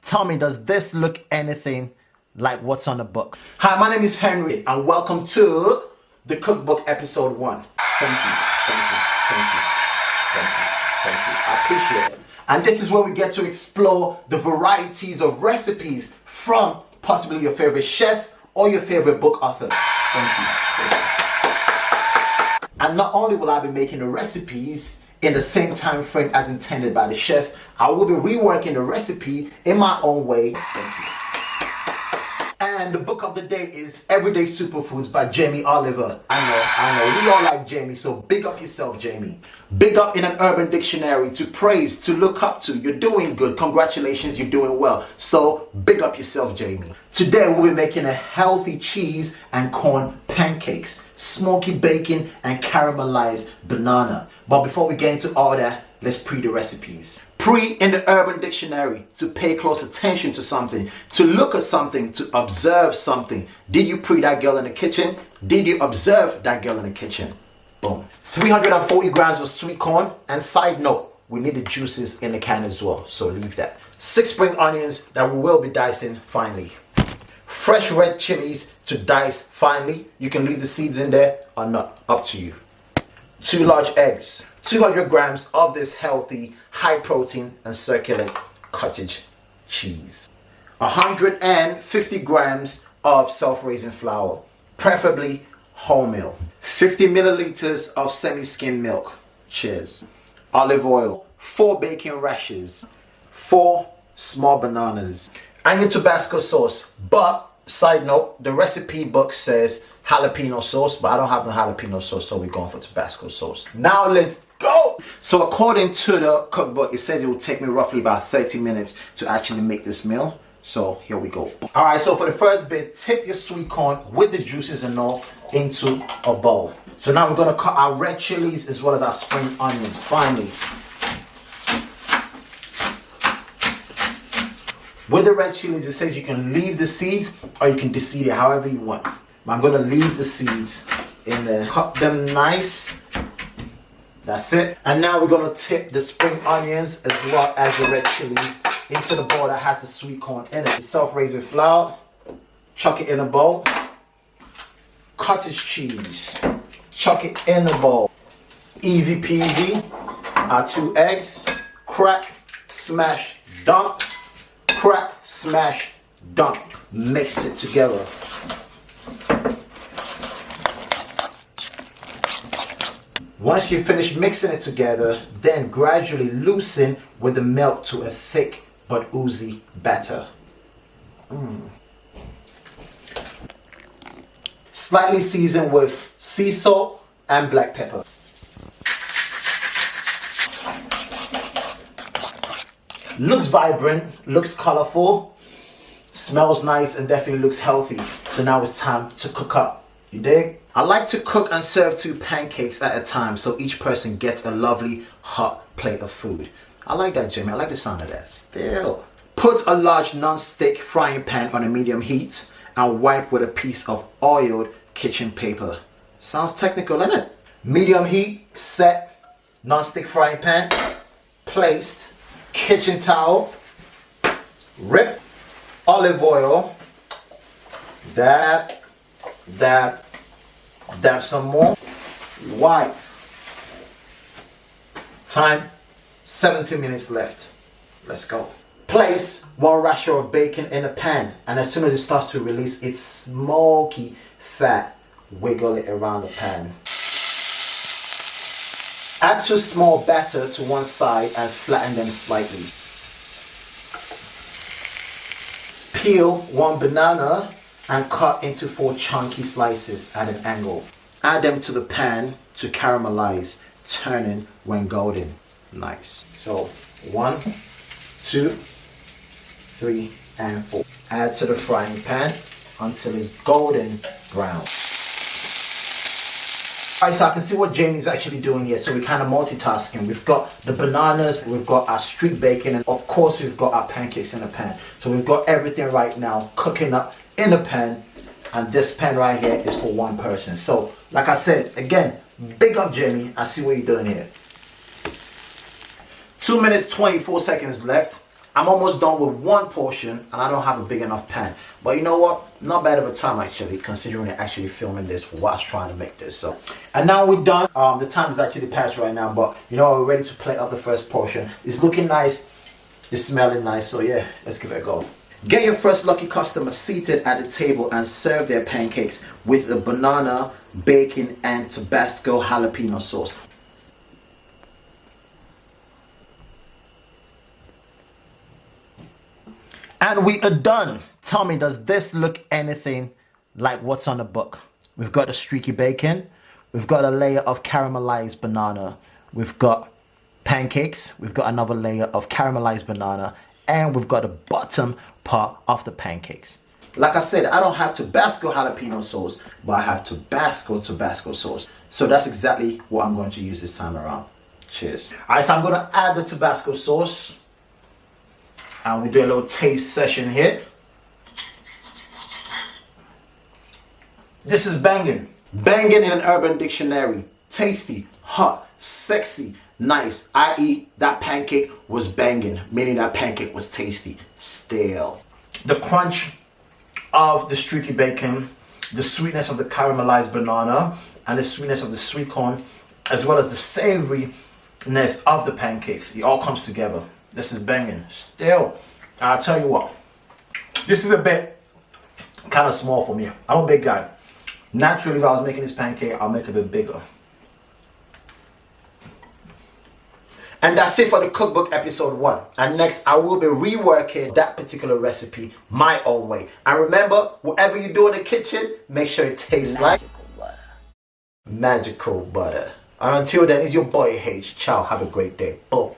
Tell me, does this look anything like what's on the book? Hi, my name is Henry, and welcome to the cookbook episode 1. Thank you. I appreciate it. And this is where we get to explore the varieties of recipes from possibly your favorite chef or your favorite book author. Thank you. And not only will I be making the recipes in the same time frame as intended by the chef, I will be reworking the recipe in my own way. Thank you. And the book of the day is Everyday Superfoods by Jamie Oliver. I know, we all like Jamie, so big up yourself, Jamie. Big up in an Urban Dictionary, to praise, to look up to. You're doing good, congratulations, you're doing well. So big up yourself, Jamie. Today we'll be making a healthy cheese and corn pancakes, smoky bacon and caramelized banana. But before we get into all that, let's pre the recipes. Pre in the Urban Dictionary, to pay close attention to something, to look at something, to observe something. Did you pre that girl in the kitchen? Did you observe that girl in the kitchen? Boom. 340 grams of sweet corn, and side note, we need the juices in the can as well, so leave that. 6 spring onions that we will be dicing finely. Fresh red chilies to dice finely. You can leave the seeds in there or not, up to you. 2 large eggs. 200 grams of this healthy, high protein and circulate cottage cheese. 150 grams of self-raising flour, preferably wholemeal. 50 milliliters of semi-skimmed milk. Cheers. Olive oil. 4 bacon rashers. 4 small bananas. And your Tabasco sauce. But, side note, the recipe book says jalapeno sauce, but I don't have the jalapeno sauce, so we're going for Tabasco sauce. Now let's go! So according to the cookbook, it says it will take me roughly about 30 minutes to actually make this meal. So here we go. Alright, so for the first bit, tip your sweet corn with the juices and all into a bowl. So now we're going to cut our red chilies as well as our spring onions, finally. With the red chilies, it says you can leave the seeds or you can deseed it however you want. I'm going to leave the seeds in there. Cut them nice. That's it. And now we're going to tip the spring onions as well as the red chilies into the bowl that has the sweet corn in it. Self-raising flour. Chuck it in a bowl. Cottage cheese. Chuck it in the bowl. Easy peasy. Our 2 eggs. Crack, smash, dump. Crack, smash, dump. Mix it together. Once you finish mixing it together, then gradually loosen with the milk to a thick but oozy batter. Slightly season with sea salt and black pepper. Looks vibrant, looks colorful, smells nice, and definitely looks healthy. So now it's time to cook up. You dig? I like to cook and serve 2 pancakes at a time so each person gets a lovely hot plate of food. I like that, Jimmy. I like the sound of that. Still. Put a large non-stick frying pan on a medium heat and wipe with a piece of oiled kitchen paper. Sounds technical, isn't it? Medium heat, set, non-stick frying pan, placed, kitchen towel, rip, olive oil, dab, some more, wipe. Time, 17 minutes left. Let's go. Place 1 rasher of bacon in a pan, and as soon as it starts to release its smoky fat, wiggle it around the pan. Add 2 small batter to one side and flatten them slightly. Peel 1 banana and cut into 4 chunky slices at an angle. Add them to the pan to caramelize, turning when golden. Nice. So 1, 2, 3, and 4. Add to the frying pan until it's golden brown. Alright, so I can see what Jamie's actually doing here. So we're kind of multitasking. We've got the bananas, we've got our street bacon, and of course we've got our pancakes in the pan. So we've got everything right now cooking up in the pan, and this pan right here is for 1 person. So like I said, again, big up Jamie. I see what you're doing here. 2 minutes 24 seconds left. I'm almost done with one portion and I don't have a big enough pan. But you know what? Not bad of a time actually, considering actually filming this whilst trying to make this. So, and now we're done. The time is actually past right now, but you know, we're ready to plate up the first portion. It's looking nice. It's smelling nice. So yeah, let's give it a go. Get your first lucky customer seated at the table and serve their pancakes with the banana, bacon, and Tabasco jalapeno sauce. And we are done. Tell me, does this look anything like what's on the book? We've got the streaky bacon. We've got a layer of caramelized banana. We've got pancakes. We've got another layer of caramelized banana. And we've got the bottom part of the pancakes. Like I said, I don't have Tabasco jalapeno sauce, but I have Tabasco sauce. So that's exactly what I'm going to use this time around. Cheers. All right, so I'm going to add the Tabasco sauce. And we do a little taste session here. This is banging. Banging in an urban dictionary. Tasty, hot, sexy, nice. I.e. that pancake was banging, meaning that pancake was tasty. Stale. The crunch of the streaky bacon, the sweetness of the caramelized banana, and the sweetness of the sweet corn, as well as the savoriness of the pancakes. It all comes together. This is banging. Still, I'll tell you what, this is a bit kind of small for me. I'm a big guy. Naturally, if I was making this pancake, I'll make it a bit bigger. And that's it for the cookbook episode 1. And next, I will be reworking that particular recipe my own way. And remember, whatever you do in the kitchen, make sure it tastes like magical butter. And until then, it's your boy H. Ciao. Have a great day. Boom.